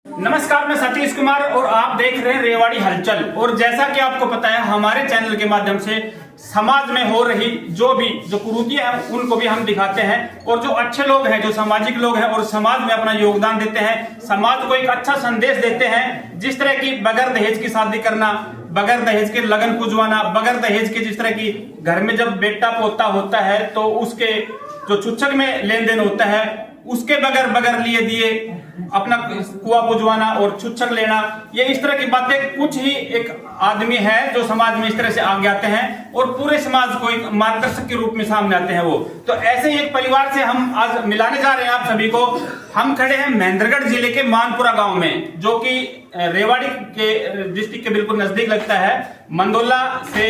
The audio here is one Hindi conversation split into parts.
नमस्कार, मैं सतीश कुमार और आप देख रहे हैं रेवाड़ी हलचल। और जैसा कि आपको पता है, हमारे चैनल के माध्यम से समाज में हो रही जो कुरीतियां हैं उनको भी हम दिखाते हैं, और जो अच्छे लोग हैं, जो सामाजिक लोग हैं और समाज में अपना योगदान देते हैं, समाज को एक अच्छा संदेश देते हैं। जिस तरह की बगैर दहेज की शादी करना, बगैर दहेज के लगन पुजवाना, बगैर दहेज के जिस तरह की घर में जब बेटा पोता होता है तो उसके जो चुच्छक में लेन देन होता है उसके बगैर लिए दिए अपना कुआ पुजवाना और छुच्छक लेना, ये इस तरह की बातें कुछ ही एक आदमी है जो समाज में इस तरह से आगे आते हैं और पूरे समाज को एक मार्गदर्शक के रूप में सामने आते हैं वो। तो ऐसे ही एक परिवार से हम आज मिलाने जा रहे हैं आप सभी को। हम खड़े हैं महेंद्रगढ़ जिले के मानपुरा गांव में, जो कि रेवाड़ी के डिस्ट्रिक्ट के बिल्कुल नजदीक लगता है। मंदोला से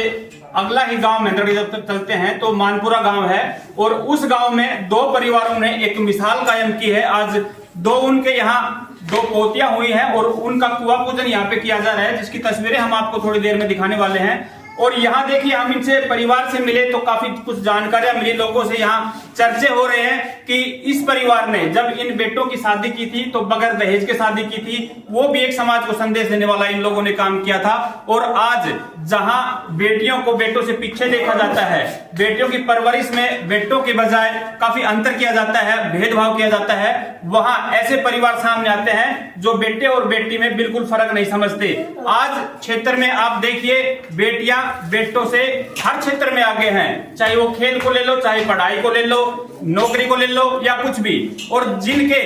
अगला ही गांव महेंद्रगढ़ जब चलते हैं तो मानपुरा गांव है, और उस गांव में दो परिवारों ने एक मिसाल कायम की है। आज उनके यहाँ दो पोतियां हुई हैं और उनका कुआ पूजन यहाँ पे किया जा रहा है, जिसकी तस्वीरें हम आपको थोड़ी देर में दिखाने वाले हैं। और यहाँ देखिए, हम इनसे परिवार से मिले तो काफी कुछ जानकारियां मिली लोगों से। यहाँ चर्चे हो रहे हैं कि इस परिवार ने जब इन बेटों की शादी की थी तो बगैर दहेज के शादी की थी, वो भी एक समाज को संदेश देने वाला इन लोगों ने काम किया था। और आज जहां बेटियों को बेटों से पीछे देखा जाता है, बेटियों की परवरिश में बेटों के बजाय काफी अंतर किया जाता है, भेदभाव किया जाता है, वहां ऐसे परिवार सामने आते हैं जो बेटे और बेटी में बिल्कुल फर्क नहीं समझते। आज क्षेत्र में आप देखिए, बेटियां बेटों से हर क्षेत्र में आगे हैं, चाहे वो खेल को ले लो, चाहे पढ़ाई को ले लो, नौकरी को ले लो या कुछ भी। और जिनके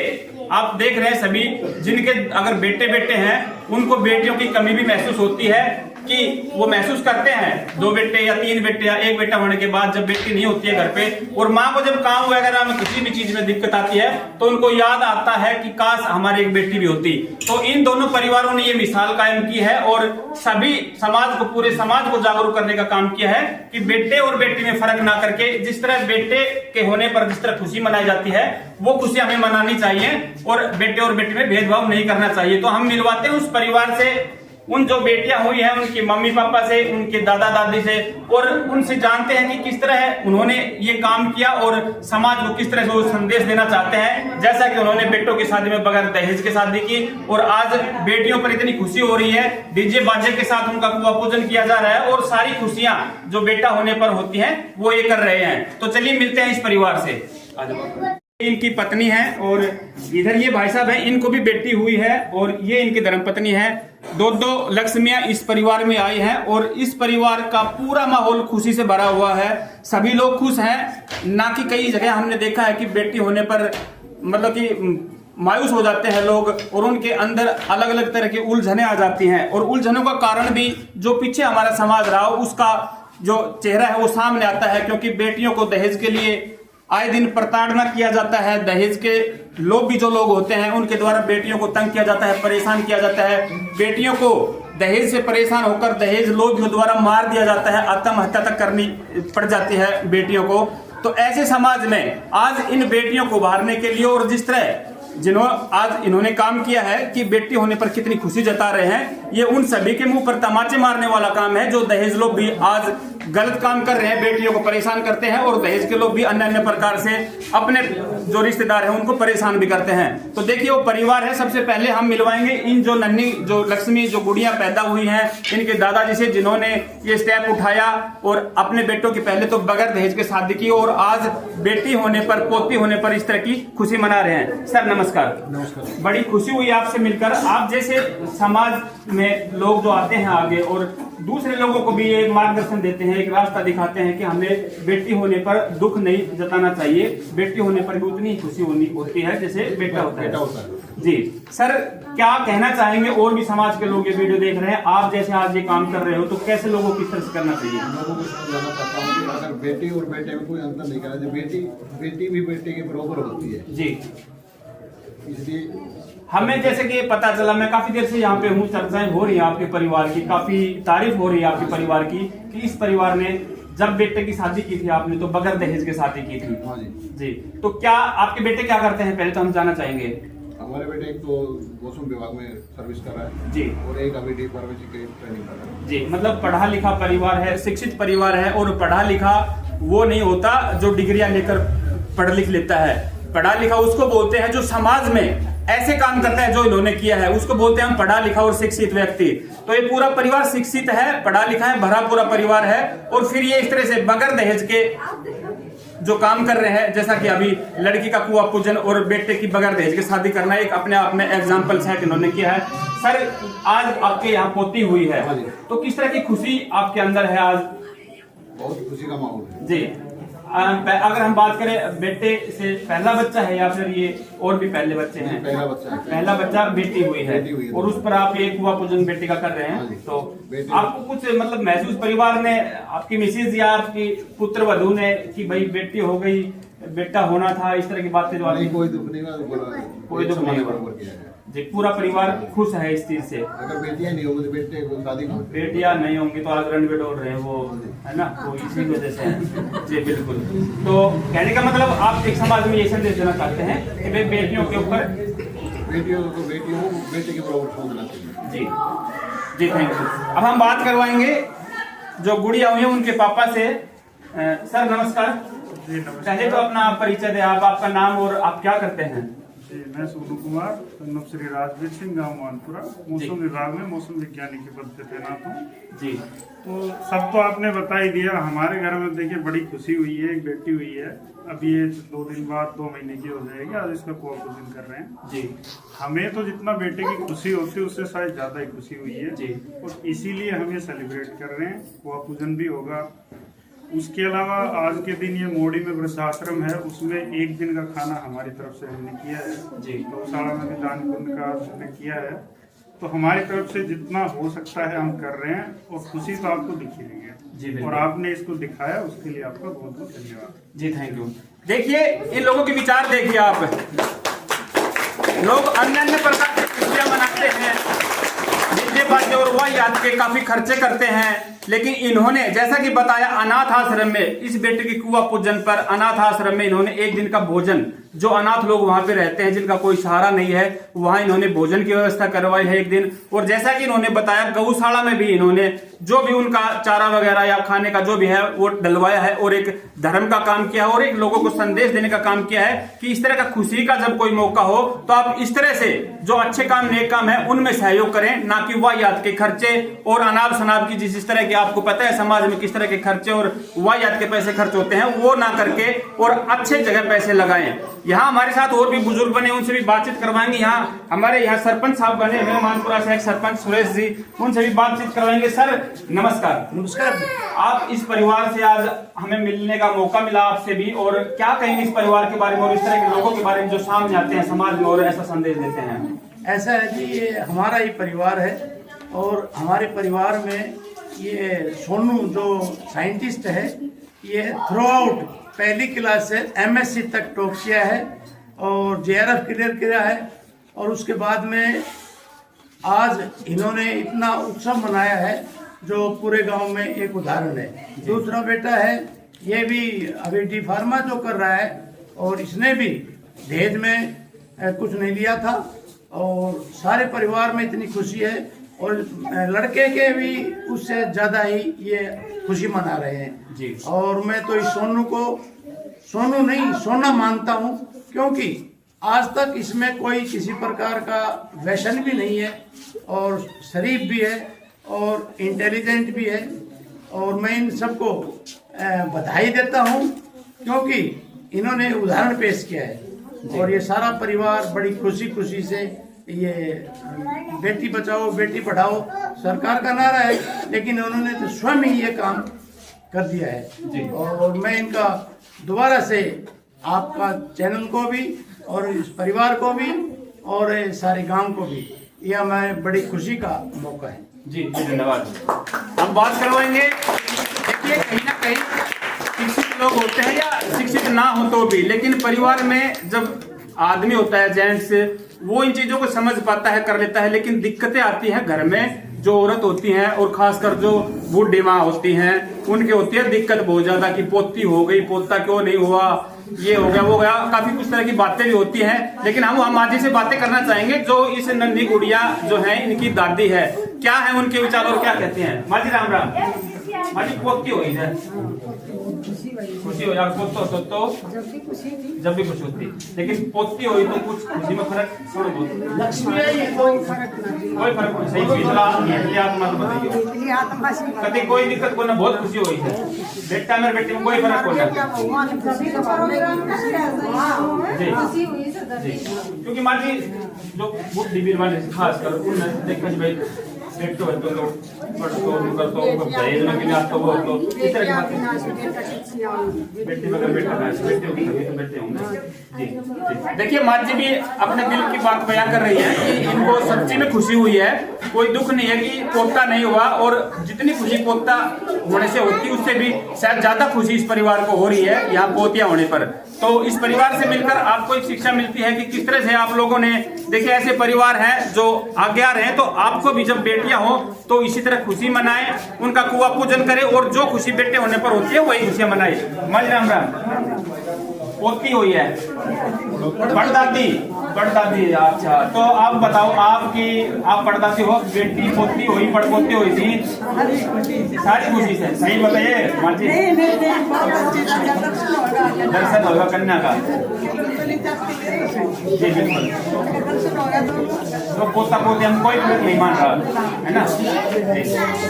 आप देख रहे हैं सभी, जिनके अगर बेटे हैं उनको बेटियों की कमी भी महसूस होती है, कि वो महसूस करते हैं 2 बेटे या 3 बेटे या 1 बेटा होने के बाद जब बेटी नहीं होती है घर पे, और माँ को जब काम वगैरह में किसी भी चीज में दिक्कत आती है तो उनको याद आता है कि काश हमारी एक बेटी भी होती। तो इन दोनों परिवारों ने ये मिसाल कायम की है और सभी समाज को, पूरे समाज को जागरूक करने का काम किया है कि बेटे और बेटी में फर्क ना करके, जिस तरह बेटे के होने पर जिस तरह खुशी मनाई जाती है वो खुशी हमें मनानी चाहिए, और बेटे और बेटी में भेदभाव नहीं करना चाहिए। तो हम मिलवाते हैं उस परिवार से, उन जो बेटियां हुई हैं उनके मम्मी पापा से, उनके दादा दादी से, और उनसे जानते हैं कि किस तरह उन्होंने ये काम किया और समाज को किस तरह से वो संदेश देना चाहते हैं। जैसा कि उन्होंने बेटों की शादी में बगैर दहेज के शादी की, और आज बेटियों पर इतनी खुशी हो रही है, डीजे बाजे के साथ उनका कुआ पूजन किया जा रहा है, और सारी खुशियां जो बेटा होने पर होती हैं वो ये कर रहे हैं। तो चलिए मिलते हैं इस परिवार से। इनकी पत्नी है और इधर ये भाई साहब हैं, इनको भी बेटी हुई है, और ये इनकी धर्मपत्नी है। दो लक्ष्मियां इस परिवार में आई हैं, और इस परिवार का पूरा माहौल खुशी से भरा हुआ है। सभी लोग खुश हैं, ना कि कई जगह हमने देखा है कि बेटी होने पर मतलब कि मायूस हो जाते हैं लोग, और उनके अंदर अलग अलग तरह की उलझने आ जाती हैं। और उलझनों का कारण भी जो पीछे हमारा समाज रहा उसका जो चेहरा है वो सामने आता है, क्योंकि बेटियों को दहेज के लिए आए दिन प्रताड़ना किया जाता है। दहेज के लोग भी जो लोग होते हैं उनके द्वारा बेटियों को तंग किया जाता है, परेशान किया जाता है। बेटियों को दहेज से परेशान होकर दहेज लोग द्वारा मार दिया जाता है, आत्महत्या तक करनी पड़ जाती है बेटियों को। तो ऐसे समाज में आज इन बेटियों को उभारने के लिए, और जिस तरह आज इन्होंने काम किया है कि बेटी होने पर कितनी खुशी जता रहे हैं, ये उन सभी के मुंह पर तमाचे मारने वाला काम है जो दहेज लोग भी आज गलत काम कर रहे हैं, बेटियों को परेशान करते हैं, और दहेज के लोग भी अन्य अन्य प्रकार से अपने जो रिश्तेदार हैं उनको परेशान भी करते हैं। तो देखिए, वो परिवार है। सबसे पहले हम मिलवाएंगे इन जो नन्ही जो लक्ष्मी जो गुड़िया पैदा हुई हैं, इनके दादाजी से, जिन्होंने ये स्टेप उठाया और अपने बेटों की पहले तो बगैर दहेज के शादी की, और आज बेटी होने पर, पोती होने पर इस तरह की खुशी मना रहे हैं। सर नमस्कार। नमस्कार। बड़ी खुशी हुई आपसे मिलकर। आप जैसे समाज में लोग जो आते हैं आगे और दूसरे लोगों को भी ये मार्गदर्शन देते हैं, एक रास्ता दिखाते हैं कि हमें बेटी होने पर दुख नहीं जताना चाहिए, बेटी होने पर भी उतनी खुशी होती है जैसे बेटा होता है। जी सर, क्या कहना चाहेंगे? और भी समाज के लोग ये वीडियो देख रहे हैं, आप जैसे आज ये काम कर रहे हो, तो कैसे लोगों को किस तरह से करना चाहिए? लोगों को समझाना चाहता हूँ कि अगर बेटी और बेटे में कोई अंतर नहीं करना चाहिए, बेटी भी बेटे के बराबर होती है। जी, इसलिए हमें जैसे कि पता चला, मैं काफी देर से यहाँ पे हूँ, चर्चाएं हो रही है आपके परिवार की, काफी तारीफ हो रही है आपके परिवार की, कि इस परिवार ने जब बेटे की शादी की थी आपने तो बगैर दहेज के शादी की थी। हाँ जी, तो क्या आपके बेटे क्या करते हैं पहले तो हम जानना चाहेंगे। हमारे बेटे एक तो मौसम विभाग में सर्विस कर रहा है जी, और एक अभी डी फार्मेसी की ट्रेनिंग कर रहा है। जी, मतलब पढ़ा लिखा परिवार है, शिक्षित परिवार है। और पढ़ा लिखा वो नहीं होता जो डिग्रियां लेकर पढ़ लिख लेता है, पढ़ा लिखा उसको बोलते हैं जो समाज में ऐसे काम करता है जो इन्होंने किया है, उसको बोलते हैं हम पढ़ा लिखा और शिक्षित व्यक्ति। तो ये पूरा परिवार शिक्षित है, पढ़ा लिखा है, भरा पूरा परिवार है। और फिर ये इस तरह से बगैर दहेज के जो काम कर रहे हैं, जैसा कि अभी लड़की का कुआं पूजन और बेटे की बगैर दहेज की शादी करना एक अपने आप में एग्जाम्पल सेट इन्होंने किया है। सर, आज आपके यहाँ पोती हुई है, तो किस तरह की खुशी आपके अंदर है आज? बहुत खुशी का माहौल है जी। अगर हम बात करें, बेटे से पहला बच्चा है या फिर ये और भी पहले बच्चे हैं? पहला बच्चा है। पहला बच्चा बेटी हुई है, और उस पर आप ये कुआं पूजन बेटी का कर रहे हैं। तो आपको कुछ मतलब महसूस परिवार ने, आपकी मिसेज या आपकी पुत्र वधू ने कि भाई बेटी हो गई, बेटा होना था, इस तरह की बातें जो आपने? कोई दुख नहीं, कोई दुख नहीं, बराबर किया है जी। पूरा परिवार खुश है इस चीज से। अगर बेटियां नहीं होंगी तो बेटे को शादी करो। बेटियां नहीं होंगी तो आज रणबीर उड़ रहे हैं वो, है ना, तो इसी वजह से है। जी बिल्कुल। तो कहने का मतलब आप एक समाज में ये संदेश देना चाहते हैं कि भाई बेटियों के ऊपर, बेटियों को बेटे के बराबर सोचना चाहिए। जी जी, थैंक यू। अब हम बात करवाएंगे जो गुड़िया हुई है उनके पापा से। सर नमस्कार। जी नमस्कार। पहले तो अपना परिचय दें, आप, आपका नाम और आप क्या करते हैं? जी, मैं सोनू कुमार, सन्नम श्री राजवीर सिंह, गाँव मानपुरा, मौसम विभाग में मौसम विज्ञानी के पद पे तैनात हूँ। जी। तो सब तो आपने बता ही दिया। हमारे घर में देखिए बड़ी खुशी हुई है, एक बेटी हुई है। अभी ये 2 दिन बाद 2 महीने की हो जाएगी। आज इसका कुआं पूजन कर रहे हैं। जी। हमें तो जितना बेटे की खुशी होती है उससे शायद ज्यादा ही खुशी हुई है जी। और इसीलिए हम ये सेलिब्रेट कर रहे हैं। कुआं पूजन भी होगा। उसके अलावा आज के दिन ये मोड़ी में वृद्धाश्रम है, उसमें 1 दिन का खाना हमारी तरफ से हमने किया है। जी। गौशाला में भी दान पुण्य का हमने किया है। तो हमारी तरफ से जितना हो सकता है हम कर रहे हैं और खुशी तो आपको दिख ही रही जी, है और आपने इसको दिखाया, उसके लिए आपका बहुत बहुत धन्यवाद। जी थैंक यू। देखिए इन लोगों के विचार देखिए आप। लोग अन्य अन्य प्रकार की खुशियां मनाते हैं, डीजे बाजे और वह याद के काफी खर्चे करते हैं, लेकिन इन्होंने जैसा कि बताया अनाथ आश्रम में इस बेटे की कुआं पूजन पर अनाथ आश्रम में इन्होंने 1 दिन का भोजन, जो अनाथ लोग वहां पे रहते हैं जिनका कोई सहारा नहीं है, वहां इन्होंने भोजन की व्यवस्था करवाई है 1 दिन। और जैसा कि इन्होंने बताया गौशाला में भी इन्होंने जो भी उनका चारा वगैरह या खाने का जो भी है वो डलवाया है और एक धर्म का काम किया है और एक लोगों को संदेश देने का काम किया है कि इस तरह का खुशी का जब कोई मौका हो तो आप इस तरह से जो अच्छे काम नेक काम है उनमें सहयोग करें, ना कि वाहियात के खर्चे और अनाप शनाप की जिस तरह के आपको पता है समाज में किस तरह के खर्चे और वाहियात के पैसे खर्च होते हैं वो ना करके और अच्छे जगह पैसे लगाएं। यहाँ हमारे साथ और भी बुजुर्ग बने, उनसे भी बातचीत करवाएंगे। यहाँ हमारे यहाँ सरपंच साहब बने हुए मानपुरा से, सरपंच सुरेश जी, उनसे भी बातचीत करवाएंगे। सर नमस्कार। नमस्कार। आप इस परिवार से आज हमें मिलने का मौका मिला आपसे भी, और क्या कहेंगे इस परिवार के बारे में और इस तरह के लोगों के बारे में जो सामने आते हैं समाज में और ऐसा संदेश देते हैं? ऐसा है जी, ये हमारा ही परिवार है और हमारे परिवार में ये सोनू जो साइंटिस्ट है ये थ्रू आउट पहली क्लास से MSc तक टॉप किया है और JRF क्लियर किया है। और उसके बाद में आज इन्होंने इतना उत्सव मनाया है जो पूरे गांव में एक उदाहरण है। दूसरा बेटा है, ये भी अभी D फार्मा जो कर रहा है और इसने भी दहेज में कुछ नहीं लिया था और सारे परिवार में इतनी खुशी है और लड़के के भी उससे ज़्यादा ही ये खुशी मना रहे हैं जी। और मैं तो इस सोनू को सोनू नहीं सोना मानता हूँ, क्योंकि आज तक इसमें कोई किसी प्रकार का व्यसन भी नहीं है और शरीफ भी है और इंटेलिजेंट भी है। और मैं इन सबको बधाई देता हूँ क्योंकि इन्होंने उदाहरण पेश किया है और ये सारा परिवार बड़ी खुशी खुशी से ये बेटी बचाओ बेटी पढ़ाओ सरकार का नारा है, लेकिन उन्होंने तो स्वयं ही ये काम कर दिया है। और मैं इनका दोबारा से आपका चैनल को भी और इस परिवार को भी और सारे गांव को भी ये हमारे बड़ी खुशी का मौका है। जी धन्यवाद। हम बात करवाएंगे। देखिए कहीं ना कहीं शिक्षित लोग होते हैं या शिक्षित ना हो तो भी, लेकिन परिवार में जब आदमी होता है जेंट्स, वो इन चीजों को समझ पाता है, कर लेता है, लेकिन दिक्कतें आती हैं घर में जो औरत होती हैं और खासकर जो बूढ़ी माँ होती हैं उनके होती है दिक्कत बहुत ज्यादा कि पोती हो गई, पोता क्यों नहीं हुआ, ये हो गया वो गया, काफी कुछ तरह की बातें भी होती हैं। लेकिन हम माजी से बातें करना चाहेंगे जो इस नन्ही गुड़िया जो है इनकी दादी है, क्या है उनके विचार और क्या कहते हैं। माजी राम राम। माजी पोती हो गई है, खुशी हो यार पोतो तो जब भी खुशी होती, लेकिन पोती हुई तो कुछ खुशी में फर्क छोड़ दो। लक्ष्मी है ये कोई फर्क कोई फर्क नहीं, सही फैसला आत्मा तो बताइए कभी कोई दिक्कत को ना, बहुत खुशी हुई है बेटा मेरे बेटे में कोई फर्क नहीं जी। क्योंकि माँ जी जो बुद्धि वीर वाले खास कर उन्हें देखा भाई बेटो है तो पढ़तो करतो दहेज में भी आप तो वो तो इस तरह की बेटी मगर बेटा है बेटे होंगे तो बेटे होंगे जी। देखिए माँ जी भी अपने दिल की बात बयां कर रही है कि इनको सच्ची में खुशी हुई है, कोई दुख नहीं है कि पोता नहीं हुआ, और जितनी खुशी पोता होने से होती उससे भी शायद ज्यादा खुशी इस परिवार को हो रही है यहाँ पोतियां होने पर। तो इस परिवार से मिलकर आपको एक शिक्षा मिलती है कि किस तरह से आप लोगों ने देखिए ऐसे परिवार हैं जो आज्ञा हैं, तो आपको भी जब बेटियां हो तो इसी तरह खुशी मनाएं, उनका कुआ पूजन करें, और जो खुशी बेटे होने पर होती है वही खुशियां मनाएं। मज राम राम पोती हुई है पड़दादी अच्छा, तो आप बताओ आप पड़दादी हो, बेटी पोती हुई पड़पोती हुई थी, सारी खुशी से सही बताइए माँ जी। दर्शन होगा कन्या का जी बिल्कुल, तो पोता पोती हम कोई फर्क नहीं मान रहा है ना।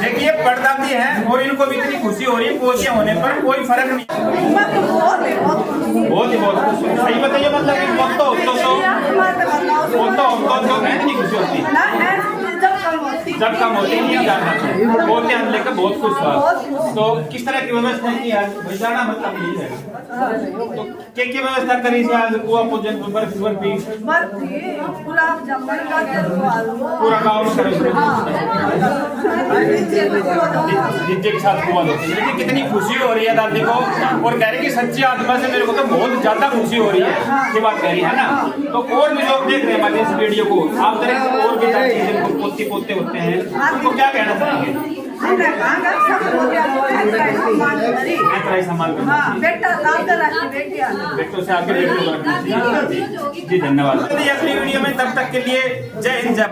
देखिए पड़दादी है और इनको भी इतनी खुशी हो रही है पोतियां होने पर, कोई फर्क नहीं, बहुत ही बहुत सही बताइए। मतलब तो नहीं खुशी होती जब कम होती नहीं जाना बोलते हम लेकर बहुत खुश हुआ। तो किस तरह की व्यवस्था की आज जाना मतलब यही है, तो क्या व्यवस्था करी थी आज कुआ पूजन बर्फी गुलाब जामुन पूरा गाँव में करे डीजे के साथ कुआ होती है। कितनी खुशी हो रही है दादी को, और कह रही कि सच्ची आत्मा से मेरे को तो बहुत ज्यादा खुशी हो रही है ये बात कह रही है ना। तो और भी लोग देख रहे हैं हमारे इस वीडियो को, आप तरह से और भी जिनको पोती पोते होते हैं उनको क्या कहना चाहेंगे? बेटों से आगे जी धन्यवाद। अगली वीडियो में तब तक के लिए जय हिंद जय